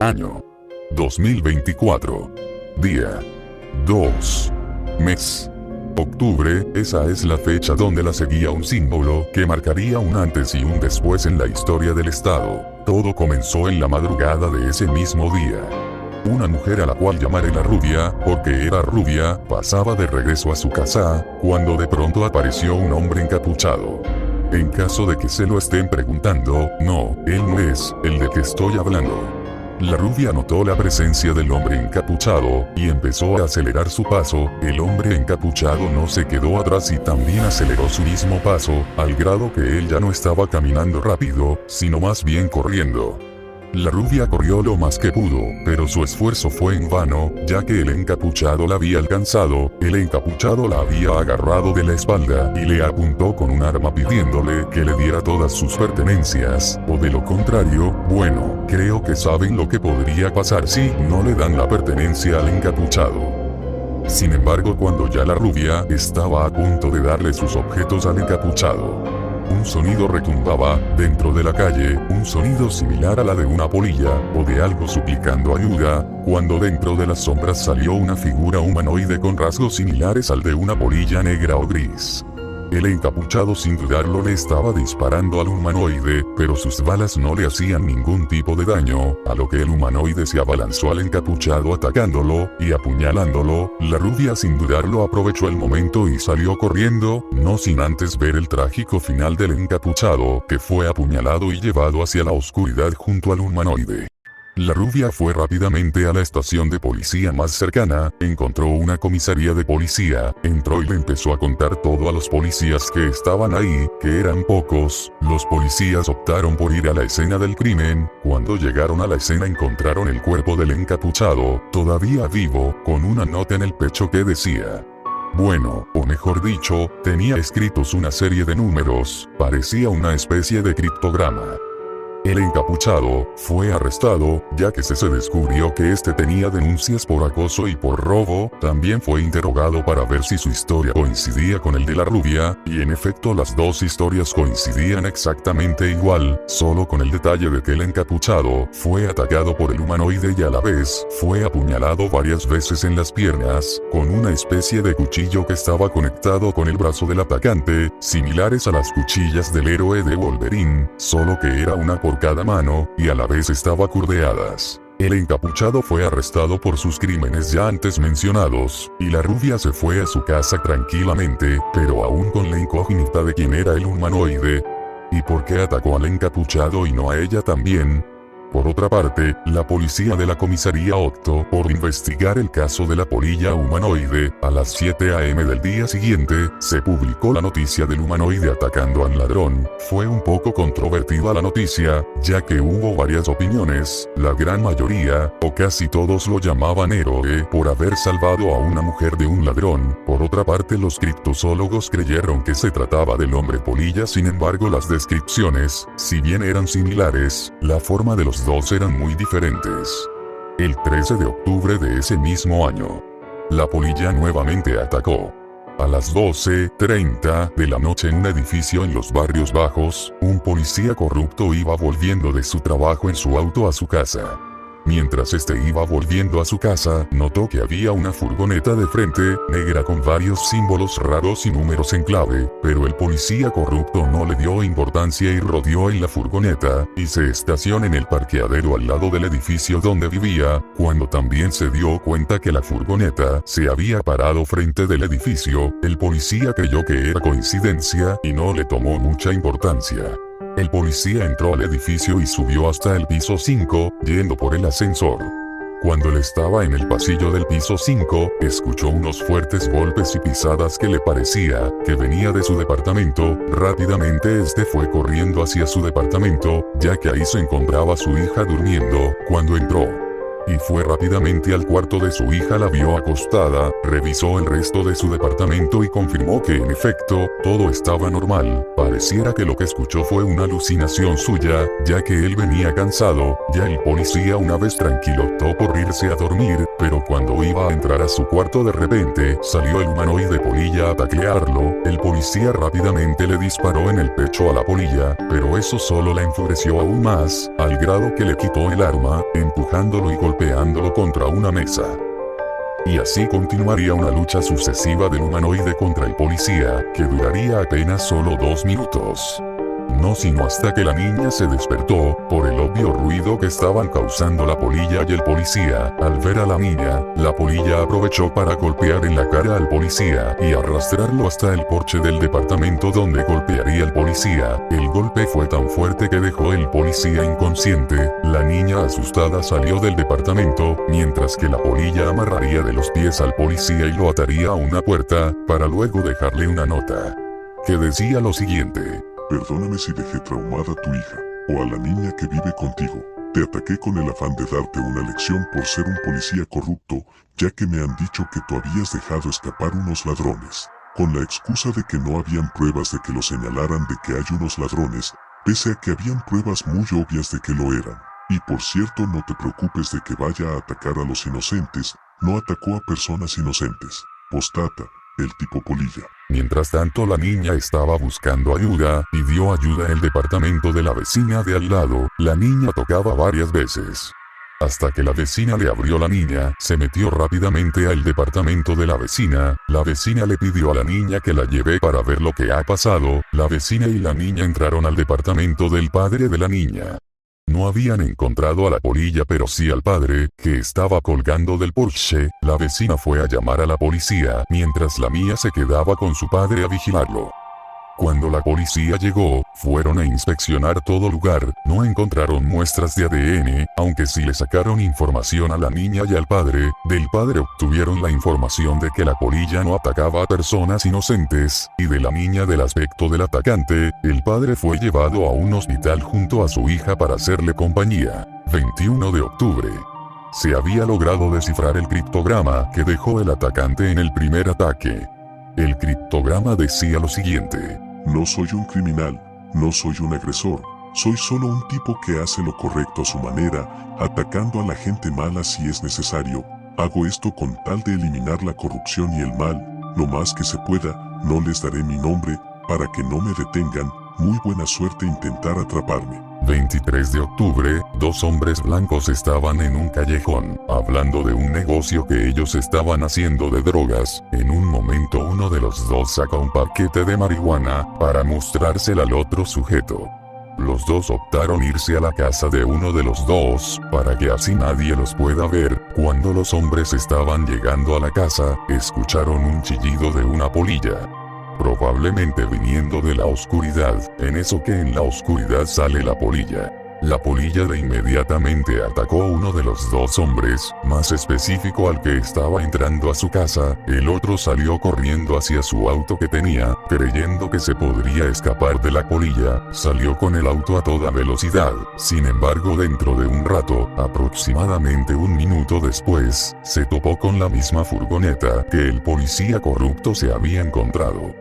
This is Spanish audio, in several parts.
Año 2024. Día 2. Mes octubre. Esa es la fecha donde la seguía un símbolo que marcaría un antes y un después en la historia del estado. Todo comenzó en la madrugada de ese mismo día. Una mujer a la cual llamaré la rubia, porque era rubia, pasaba de regreso a su casa, cuando de pronto apareció un hombre encapuchado. En caso de que se lo estén preguntando, no, él no es el de que estoy hablando. La rubia notó la presencia del hombre encapuchado, y empezó a acelerar su paso. El hombre encapuchado no se quedó atrás y también aceleró su mismo paso, al grado que él ya no estaba caminando rápido, sino más bien corriendo. La rubia corrió lo más que pudo, pero su esfuerzo fue en vano, ya que el encapuchado la había alcanzado. El encapuchado la había agarrado de la espalda y le apuntó con un arma pidiéndole que le diera todas sus pertenencias, o de lo contrario, bueno, creo que saben lo que podría pasar si no le dan la pertenencia al encapuchado. Sin embargo, cuando ya la rubia estaba a punto de darle sus objetos al encapuchado, un sonido retumbaba dentro de la calle, un sonido similar a la de una polilla, o de algo suplicando ayuda, cuando dentro de las sombras salió una figura humanoide con rasgos similares al de una polilla negra o gris. El encapuchado sin dudarlo le estaba disparando al humanoide, pero sus balas no le hacían ningún tipo de daño, a lo que el humanoide se abalanzó al encapuchado atacándolo y apuñalándolo. La rubia sin dudarlo aprovechó el momento y salió corriendo, no sin antes ver el trágico final del encapuchado, que fue apuñalado y llevado hacia la oscuridad junto al humanoide. La rubia fue rápidamente a la estación de policía más cercana, encontró una comisaría de policía, entró y le empezó a contar todo a los policías que estaban ahí, que eran pocos. Los policías optaron por ir a la escena del crimen. Cuando llegaron a la escena encontraron el cuerpo del encapuchado, todavía vivo, con una nota en el pecho que decía: bueno, o mejor dicho, tenía escritos una serie de números, parecía una especie de criptograma. El encapuchado fue arrestado, ya que se descubrió que este tenía denuncias por acoso y por robo. También fue interrogado para ver si su historia coincidía con el de la rubia, y en efecto las dos historias coincidían exactamente igual, solo con el detalle de que el encapuchado fue atacado por el humanoide y a la vez fue apuñalado varias veces en las piernas, con una especie de cuchillo que estaba conectado con el brazo del atacante, similares a las cuchillas del héroe de Wolverine, solo que era una por cada mano, y a la vez estaba curdeadas. El encapuchado fue arrestado por sus crímenes ya antes mencionados, y la rubia se fue a su casa tranquilamente, pero aún con la incógnita de quién era el humanoide, y por qué atacó al encapuchado y no a ella también. Por otra parte, la policía de la comisaría optó por investigar el caso de la polilla humanoide. A las 7 a.m. del día siguiente, se publicó la noticia del humanoide atacando al ladrón. Fue un poco controvertida la noticia, ya que hubo varias opiniones. La gran mayoría, o casi todos, lo llamaban héroe por haber salvado a una mujer de un ladrón. Por otra parte, los criptozoólogos creyeron que se trataba del hombre polilla. Sin embargo, las descripciones, si bien eran similares, la forma de los dos eran muy diferentes. El 13 de octubre de ese mismo año, la polilla nuevamente atacó. A las 12:30 de la noche en un edificio en los barrios bajos, un policía corrupto iba volviendo de su trabajo en su auto a su casa. Mientras este iba volviendo a su casa, notó que había una furgoneta de frente, negra con varios símbolos raros y números en clave, pero el policía corrupto no le dio importancia y rodeó en la furgoneta, y se estacionó en el parqueadero al lado del edificio donde vivía. Cuando también se dio cuenta que la furgoneta se había parado frente del edificio, el policía creyó que era coincidencia y no le tomó mucha importancia. El policía entró al edificio y subió hasta el piso 5, yendo por el ascensor. Cuando él estaba en el pasillo del piso 5, escuchó unos fuertes golpes y pisadas que le parecía que venía de su departamento. Rápidamente fue corriendo hacia su departamento, ya que ahí se encontraba su hija durmiendo. Cuando entró y fue rápidamente al cuarto de su hija. La vio acostada, revisó el resto de su departamento y confirmó que en efecto, todo estaba normal. Pareciera que lo que escuchó fue una alucinación suya, ya que él venía cansado. Ya el policía, una vez tranquilo, optó por irse a dormir, pero cuando iba a entrar a su cuarto de repente salió el humanoide polilla a taclearlo. El policía rápidamente le disparó en el pecho a la polilla, pero eso solo la enfureció aún más, al grado que le quitó el arma, empujándolo y golpeándolo contra una mesa. Y así continuaría una lucha sucesiva del humanoide contra el policía, que duraría apenas solo 2 minutos. No sino hasta que la niña se despertó, por el obvio ruido que estaban causando la polilla y el policía. Al ver a la niña, la polilla aprovechó para golpear en la cara al policía y arrastrarlo hasta el porche del departamento donde golpearía al policía. El golpe fue tan fuerte que dejó el policía inconsciente. La niña asustada salió del departamento, mientras que la polilla amarraría de los pies al policía y lo ataría a una puerta, para luego dejarle una nota que decía lo siguiente: Perdóname si dejé traumada a tu hija, o a la niña que vive contigo. Te ataqué con el afán de darte una lección por ser un policía corrupto, ya que me han dicho que tú habías dejado escapar unos ladrones, con la excusa de que no habían pruebas de que lo señalaran de que hay unos ladrones, pese a que habían pruebas muy obvias de que lo eran. Y por cierto, no te preocupes de que vaya a atacar a los inocentes, no atacó a personas inocentes. Postdata, el tipo polilla. Mientras tanto, la niña estaba buscando ayuda, pidió ayuda en el departamento de la vecina de al lado. La niña tocaba varias veces, hasta que la vecina le abrió. La niña se metió rápidamente al departamento de la vecina. La vecina le pidió a la niña que la lleve para ver lo que ha pasado. La vecina y la niña entraron al departamento del padre de la niña. No habían encontrado a la polilla, pero sí al padre, que estaba colgando del porche. La vecina fue a llamar a la policía, mientras la mía se quedaba con su padre a vigilarlo. Cuando la policía llegó, fueron a inspeccionar todo lugar. No encontraron muestras de ADN, aunque sí le sacaron información a la niña y al padre. Del padre obtuvieron la información de que la polilla no atacaba a personas inocentes, y de la niña del aspecto del atacante. El padre fue llevado a un hospital junto a su hija para hacerle compañía. 21 de octubre. Se había logrado descifrar el criptograma que dejó el atacante en el primer ataque. El criptograma decía lo siguiente: No soy un criminal, no soy un agresor, soy solo un tipo que hace lo correcto a su manera, atacando a la gente mala si es necesario. Hago esto con tal de eliminar la corrupción y el mal, lo más que se pueda. No les daré mi nombre, para que no me detengan. Muy buena suerte intentar atraparme. 23 de octubre, 2 hombres blancos estaban en un callejón, hablando de un negocio que ellos estaban haciendo de drogas. En un momento uno de los dos saca un paquete de marihuana, para mostrársela al otro sujeto. Los dos optaron irse a la casa de uno de los dos, para que así nadie los pueda ver. Cuando los hombres estaban llegando a la casa, escucharon un chillido de una polilla, probablemente viniendo de la oscuridad. En eso que en la oscuridad sale la polilla. La polilla de inmediatamente atacó a uno de los dos hombres, más específico al que estaba entrando a su casa. El otro salió corriendo hacia su auto que tenía, creyendo que se podría escapar de la polilla. Salió con el auto a toda velocidad. Sin embargo, dentro de un rato, aproximadamente 1 minuto después, se topó con la misma furgoneta que el policía corrupto se había encontrado.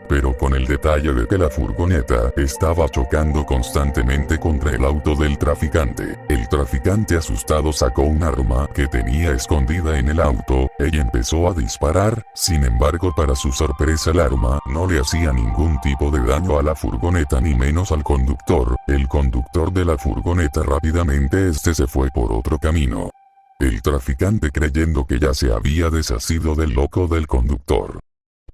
Pero con el detalle de que la furgoneta estaba chocando constantemente contra el auto del traficante. El traficante asustado sacó un arma que tenía escondida en el auto, y empezó a disparar. Sin embargo, para su sorpresa, el arma no le hacía ningún tipo de daño a la furgoneta, ni menos al conductor. El conductor de la furgoneta rápidamente se fue por otro camino. El traficante, creyendo que ya se había desasido del loco del conductor,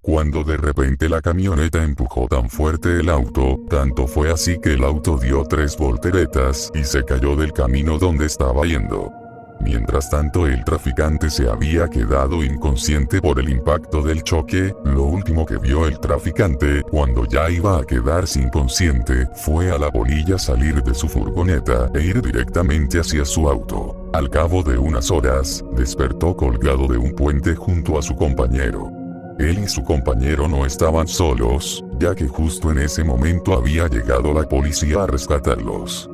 cuando de repente la camioneta empujó tan fuerte el auto, tanto fue así que el auto dio 3 volteretas y se cayó del camino donde estaba yendo. Mientras tanto, el traficante se había quedado inconsciente por el impacto del choque. Lo último que vio el traficante, cuando ya iba a quedarse inconsciente, fue a la polilla salir de su furgoneta e ir directamente hacia su auto. Al cabo de unas horas, despertó colgado de un puente junto a su compañero. Él y su compañero no estaban solos, ya que justo en ese momento había llegado la policía a rescatarlos.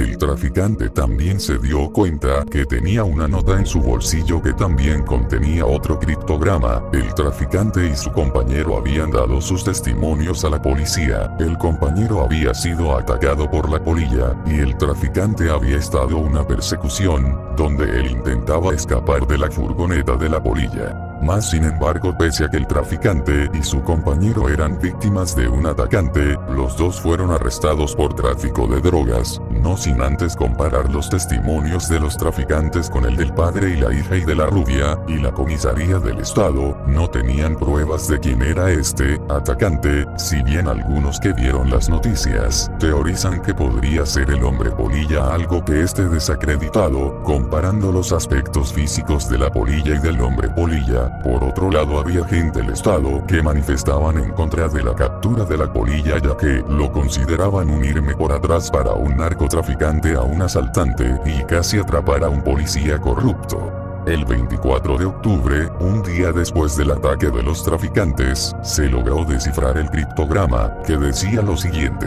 El traficante también se dio cuenta que tenía una nota en su bolsillo que también contenía otro criptograma. El traficante y su compañero habían dado sus testimonios a la policía. El compañero había sido atacado por la polilla, y el traficante había estado en una persecución, donde él intentaba escapar de la furgoneta de la polilla. Mas sin embargo, pese a que el traficante y su compañero eran víctimas de un atacante, los dos fueron arrestados por tráfico de drogas, no sin antes comparar los testimonios de los traficantes con el del padre y la hija y de la rubia, y la comisaría del estado no tenían pruebas de quién era este atacante, si bien algunos que vieron las noticias teorizan que podría ser el hombre polilla, algo que esté desacreditado, comparando los aspectos físicos de la polilla y del hombre polilla. Por otro lado, había gente del estado que manifestaban en contra de la captura de la polilla, ya que lo consideraban un irme por atrás para un narcotraficante a un asaltante y casi atrapar a un policía corrupto. El 24 de octubre, un día después del ataque de los traficantes, se logró descifrar el criptograma, que decía lo siguiente: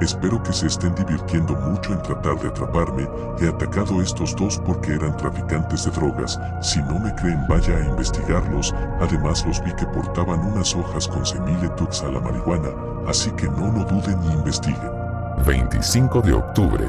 espero que se estén divirtiendo mucho en tratar de atraparme. He atacado a estos dos porque eran traficantes de drogas. Si no me creen, vaya a investigarlos. Además, los vi que portaban unas hojas con similitudes a la marihuana, así que no duden ni investiguen. 25 de octubre.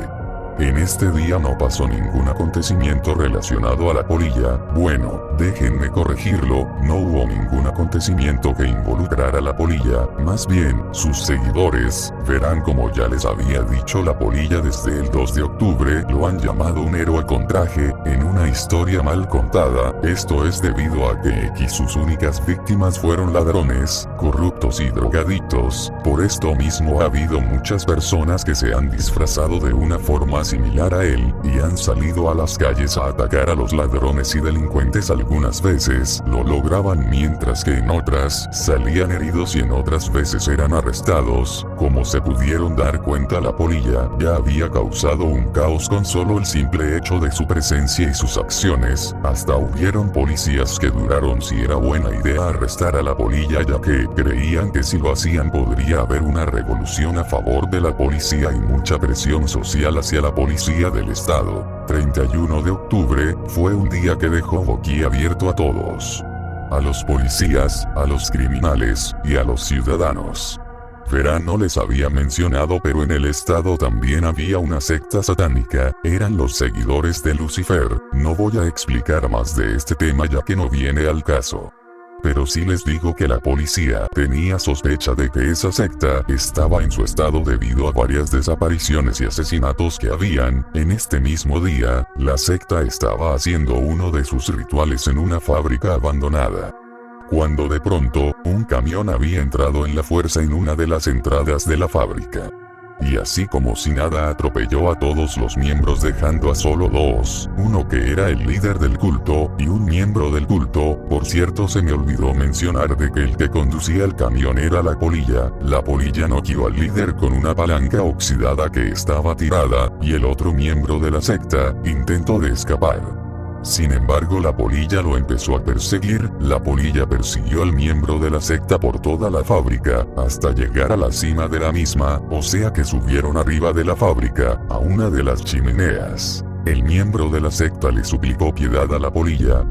En este día no pasó ningún acontecimiento relacionado a la polilla. Bueno, déjenme corregirlo, no hubo ningún acontecimiento que involucrara a la polilla, más bien, sus seguidores. Verán, como ya les había dicho, la polilla desde el 2 de octubre lo han llamado un héroe con traje, en una historia mal contada. Esto es debido a que sus únicas víctimas fueron ladrones, corruptos y drogadictos. Por esto mismo ha habido muchas personas que se han disfrazado de una forma similar a él, y han salido a las calles a atacar a los ladrones y delincuentes. Algunas veces lo lograban, mientras que en otras salían heridos y en otras veces eran arrestados. Como se pudieron dar cuenta, la polilla ya había causado un caos con solo el simple hecho de su presencia y sus acciones. Hasta hubieron policías que dudaron si era buena idea arrestar a la polilla, ya que creían que si lo hacían podría haber una revolución a favor de la policía y mucha presión social hacia la policía del estado. 31 de octubre fue un día que dejó boquiabierto a todos. A los policías, a los criminales y a los ciudadanos. Verán, no les había mencionado, pero en el estado también había una secta satánica, eran los seguidores de Lucifer. No voy a explicar más de este tema ya que no viene al caso. Pero sí les digo que la policía tenía sospecha de que esa secta estaba en su estado debido a varias desapariciones y asesinatos que habían. En este mismo día, la secta estaba haciendo uno de sus rituales en una fábrica abandonada, cuando de pronto, un camión había entrado en la fuerza en una de las entradas de la fábrica. Y así como si nada atropelló a todos los miembros, dejando a solo dos, uno que era el líder del culto, y un miembro del culto. Por cierto, se me olvidó mencionar de que el que conducía el camión era la polilla. La polilla noqueó al líder con una palanca oxidada que estaba tirada, y el otro miembro de la secta intentó de escapar. Sin embargo, la polilla lo empezó a perseguir. La polilla persiguió al miembro de la secta por toda la fábrica, hasta llegar a la cima de la misma, o sea que subieron arriba de la fábrica, a una de las chimeneas. El miembro de la secta le suplicó piedad a la polilla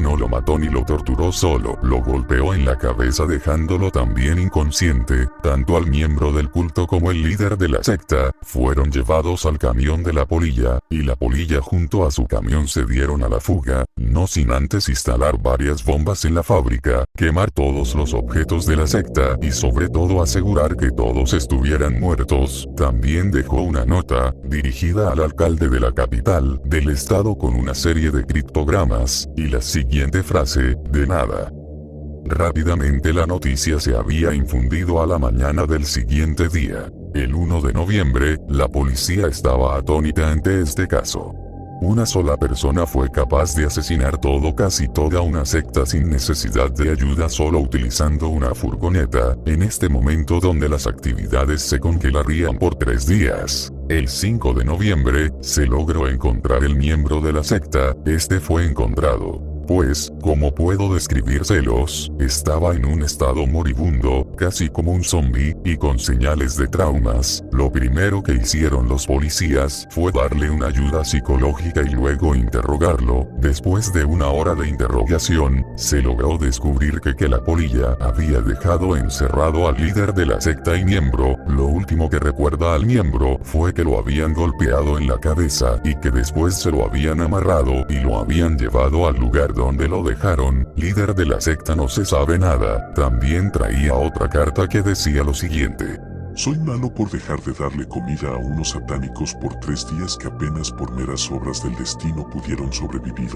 no lo mató ni lo torturó, solo lo golpeó en la cabeza dejándolo también inconsciente. Tanto al miembro del culto como el líder de la secta fueron llevados al camión de la polilla, y la polilla junto a su camión se dieron a la fuga, no sin antes instalar varias bombas en la fábrica, quemar todos los objetos de la secta y sobre todo asegurar que todos estuvieran muertos. También dejó una nota dirigida al alcalde de la capital del estado con una serie de criptogramas, y la siguiente frase: de nada. Rápidamente la noticia se había infundido a la mañana del siguiente día. El 1 de noviembre, la policía estaba atónita ante este caso. Una sola persona fue capaz de asesinar casi toda una secta sin necesidad de ayuda, solo utilizando una furgoneta, en este momento donde las actividades se congelarían por 3 días. El 5 de noviembre, se logró encontrar el miembro de la secta. Este fue encontrado Pues, ¿cómo puedo describírselos? Estaba en un estado moribundo, casi como un zombie, y con señales de traumas. Lo primero que hicieron los policías fue darle una ayuda psicológica y luego interrogarlo. Después de una hora de interrogación, se logró descubrir que la polilla había dejado encerrado al líder de la secta y miembro. Lo último que recuerda al miembro fue que lo habían golpeado en la cabeza y que después se lo habían amarrado y lo habían llevado al lugar donde lo dejaron. Líder de la secta no se sabe nada. También traía otra carta que decía lo siguiente: soy malo por dejar de darle comida a unos satánicos por 3 días que apenas por meras obras del destino pudieron sobrevivir.